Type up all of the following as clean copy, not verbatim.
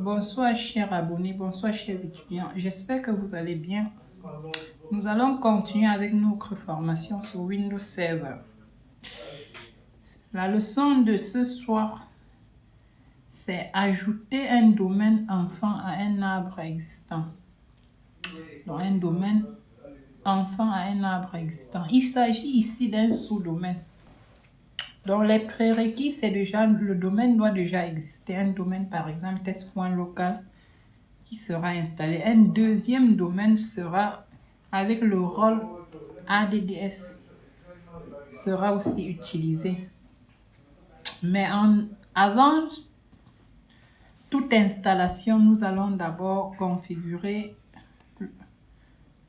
Bonsoir chers abonnés, bonsoir chers étudiants. J'espère que vous allez bien. Nous allons continuer avec notre formation sur Windows Server. La leçon de ce soir, c'est ajouter un domaine enfant à un arbre existant. Donc un domaine enfant à un arbre existant. Il s'agit ici d'un sous-domaine. Donc les prérequis, c'est déjà, le domaine doit déjà exister. Un domaine par exemple test.local qui sera installé. Un deuxième domaine sera avec le rôle ADDS sera aussi utilisé. Mais avant toute installation, nous allons d'abord configurer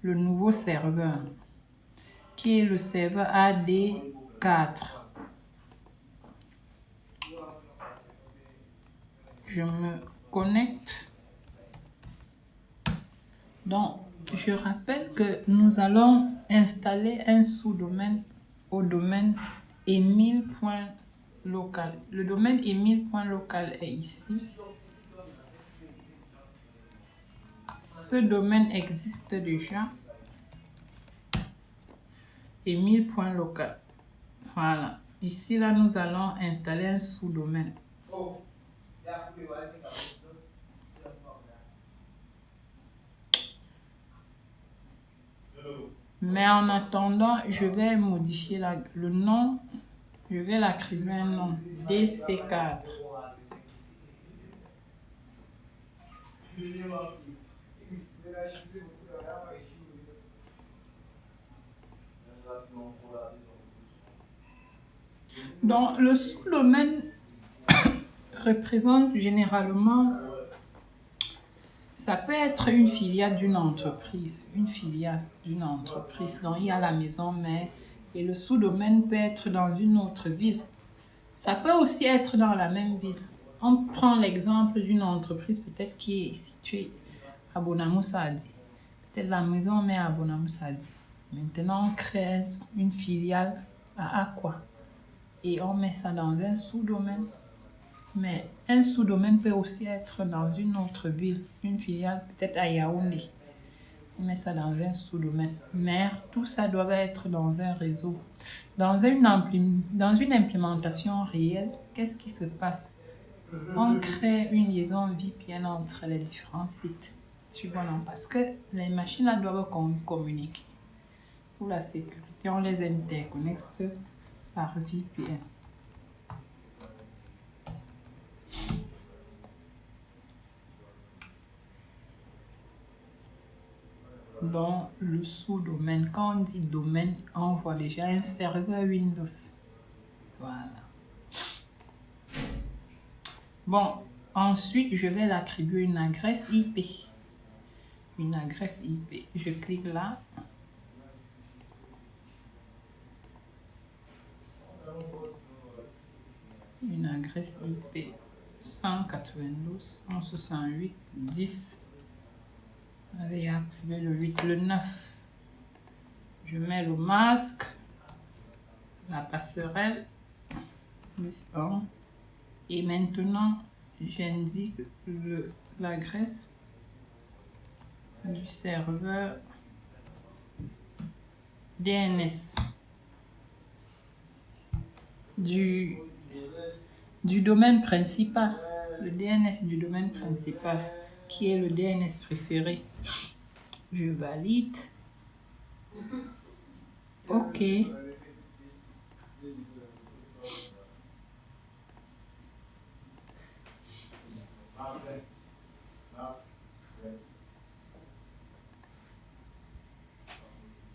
le nouveau serveur qui est le serveur AD4. Je me connecte. Donc, je rappelle que nous allons installer un sous-domaine au domaine emile.local. Le domaine emile.local est ici. Ce domaine existe déjà. Emile.local. Voilà. Ici, là, nous allons installer un sous-domaine. Mais en attendant, je vais modifier le nom. Je vais l'attribuer un nom. DC4. Donc, le sous-domaine représente généralement, ça peut être une filiale d'une entreprise. Une filiale d'une entreprise. Donc, il y a la maison mère et le sous-domaine peut être dans une autre ville. Ça peut aussi être dans la même ville. On prend l'exemple d'une entreprise peut-être qui est située à Bonamoussadi. Peut-être la maison mère à Bonamoussadi. Maintenant, on crée une filiale à Aqua. Et on met ça dans un sous-domaine. Mais un sous-domaine peut aussi être dans une autre ville, une filiale peut-être à Yaoundé. On met ça dans un sous-domaine. Mais tout ça doit être dans un réseau. Dans une implémentation réelle, qu'est-ce qui se passe? On crée une liaison VPN entre les différents sites. Tu vois, non? Parce que les machines là doivent communiquer. Pour la sécurité, on les interconnecte par VPN. Dans le sous-domaine, quand on dit domaine, on voit déjà un serveur Windows. Voilà. Bon, ensuite, je vais l'attribuer une adresse IP. Une adresse IP. Je clique là. Une adresse IP 192.168.10. Allez, attribuer le 8, le 9. Je mets le masque, la passerelle, et maintenant j'indique l'adresse du serveur DNS du domaine principal, le DNS du domaine principal qui est le DNS préféré. Je valide. OK.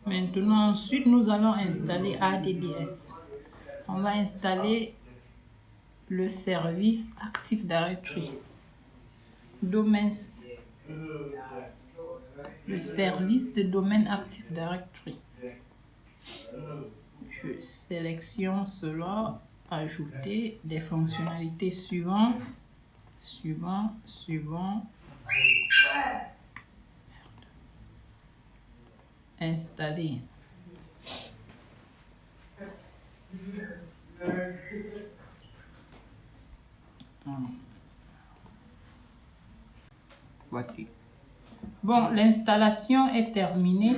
Maintenant, ensuite, nous allons installer ADDS. On va installer le service Active Directory. Domaines. Le service de domaine Active Directory. Je sélectionne cela, ajouter des fonctionnalités suivantes. Suivant. Installer. Bon, l'installation est terminée.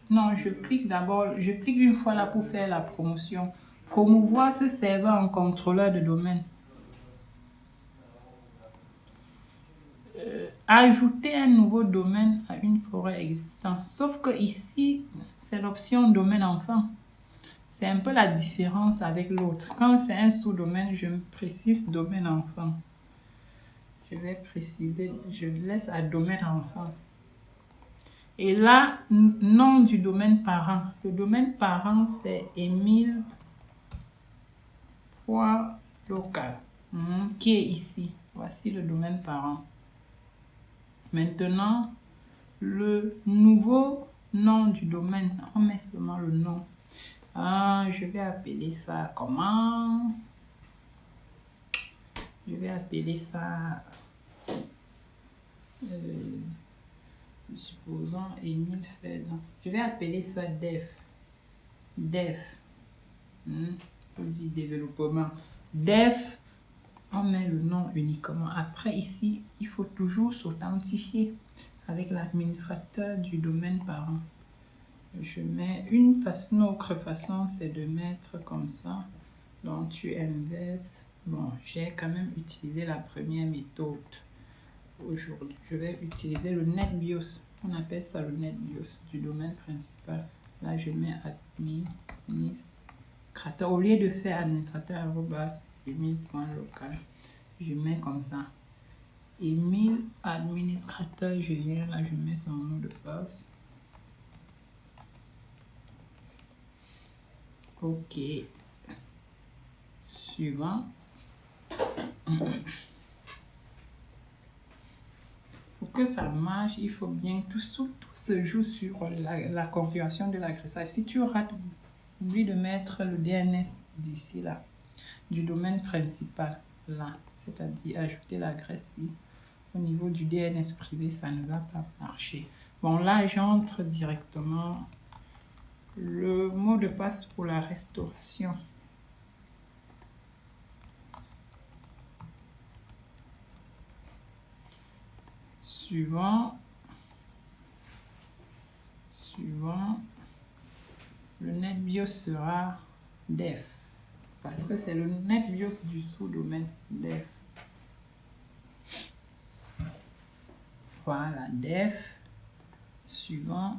Non, je clique d'abord, je clique une fois là pour faire la promotion. Promouvoir ce serveur en contrôleur de domaine. Ajouter un nouveau domaine à une forêt existante. Sauf que ici, c'est l'option domaine enfant. C'est un peu la différence avec l'autre. Quand c'est un sous-domaine, je me précise domaine enfant. Je vais préciser, je laisse à domaine enfant. Et là, nom du domaine parent. Le domaine parent, c'est Emile.local, qui est ici. Voici le domaine parent. Maintenant, le nouveau nom du domaine. On met seulement le nom. Je vais appeler ça comment? Je vais appeler ça... supposons Emile Ferdinand. Je vais appeler ça Def. On dit développement. Def, on met le nom uniquement. Après, ici, il faut toujours s'authentifier avec l'administrateur du domaine parent. Je mets une autre façon, c'est de mettre comme ça. Donc, tu inverses. Bon, j'ai quand même utilisé la première méthode. Aujourd'hui, je vais utiliser le NetBIOS. On appelle ça le NetBIOS du domaine principal. Là, je mets administrateur. Au lieu de faire administrateur @emile.local, je mets comme ça. Emile administrateur, je viens là, je mets son mot de passe. Ok. Suivant. Pour que ça marche, il faut bien tout se joue sur la configuration de l'agressage. Si tu rates, oublie de mettre le DNS d'ici là, du domaine principal là, c'est-à-dire ajouter l'adresse ici. Au niveau du DNS privé, ça ne va pas marcher. Bon, là, j'entre directement le mot de passe pour la restauration. Suivant, le NetBIOS sera def, parce que c'est le NetBIOS du sous-domaine def. Voilà, def. Suivant.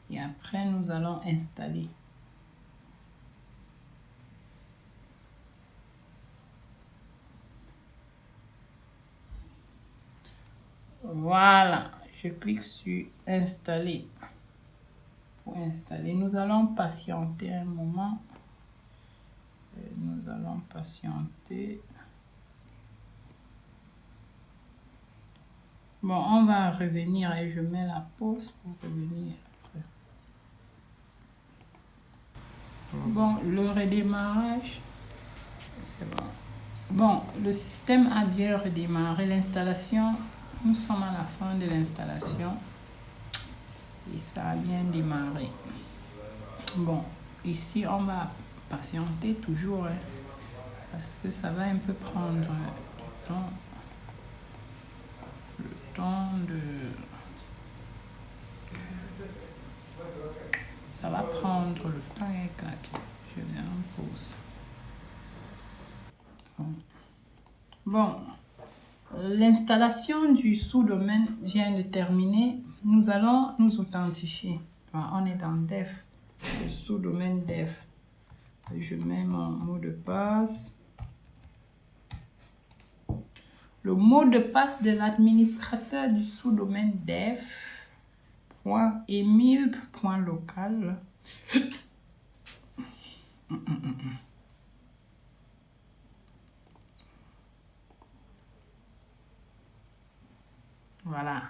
Et après, nous allons installer. Voilà, je clique sur installer. Pour installer, nous allons patienter un moment. Nous allons patienter. Bon, on va revenir et je mets la pause pour revenir après. Bon, le redémarrage, c'est bon. Bon, le système a bien redémarré. L'installation, nous sommes à la fin de l'installation et ça a bien démarré. Bon, ici, on va patienter toujours parce que ça va un peu prendre du temps. Ça va prendre le temps et claquer. Je vais en pause. Bon, l'installation du sous-domaine vient de terminer. Nous allons nous authentifier. On est dans def, le sous-domaine def. Je mets mon mot de passe. Le mot de passe de l'administrateur du sous-domaine def.emile.local. Voilà.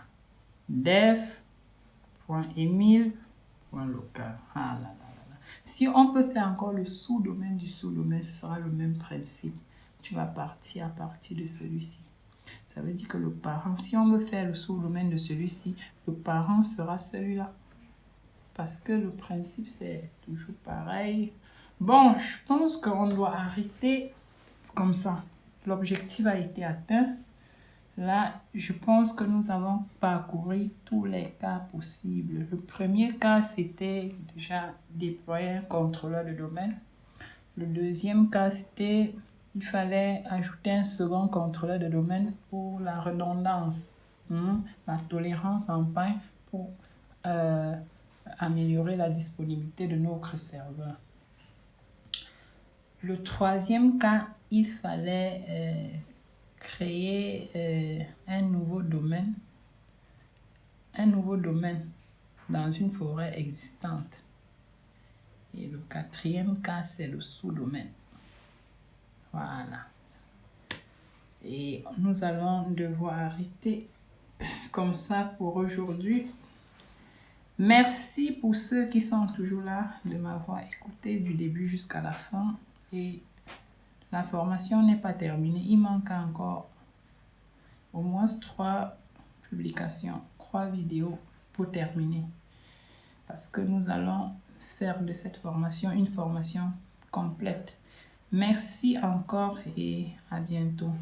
def.emile.local. Ah là là là là. Si on peut faire encore le sous-domaine du sous-domaine, ce sera le même principe. Tu vas partir à partir de celui-ci. Ça veut dire que le parent, si on veut faire le sous-domaine de celui-ci, le parent sera celui-là. parce que le principe, c'est toujours pareil. Bon, je pense qu'on doit arrêter comme ça. L'objectif a été atteint. Là, je pense que nous avons parcouru tous les cas possibles. Le premier cas, c'était déjà déployer un contrôleur de domaine. Le deuxième cas, c'était il fallait ajouter un second contrôleur de domaine pour la redondance, la tolérance en pain pour améliorer la disponibilité de notre serveur. Le troisième cas, il fallait créer un nouveau domaine dans une forêt existante. Et le quatrième cas, c'est le sous-domaine. Voilà. Et nous allons devoir arrêter comme ça pour aujourd'hui. Merci pour ceux qui sont toujours là de m'avoir écouté du début jusqu'à la fin. Et la formation n'est pas terminée. Il manque encore au moins 3 publications, 3 vidéos pour terminer. Parce que nous allons faire de cette formation une formation complète. Merci encore et à bientôt.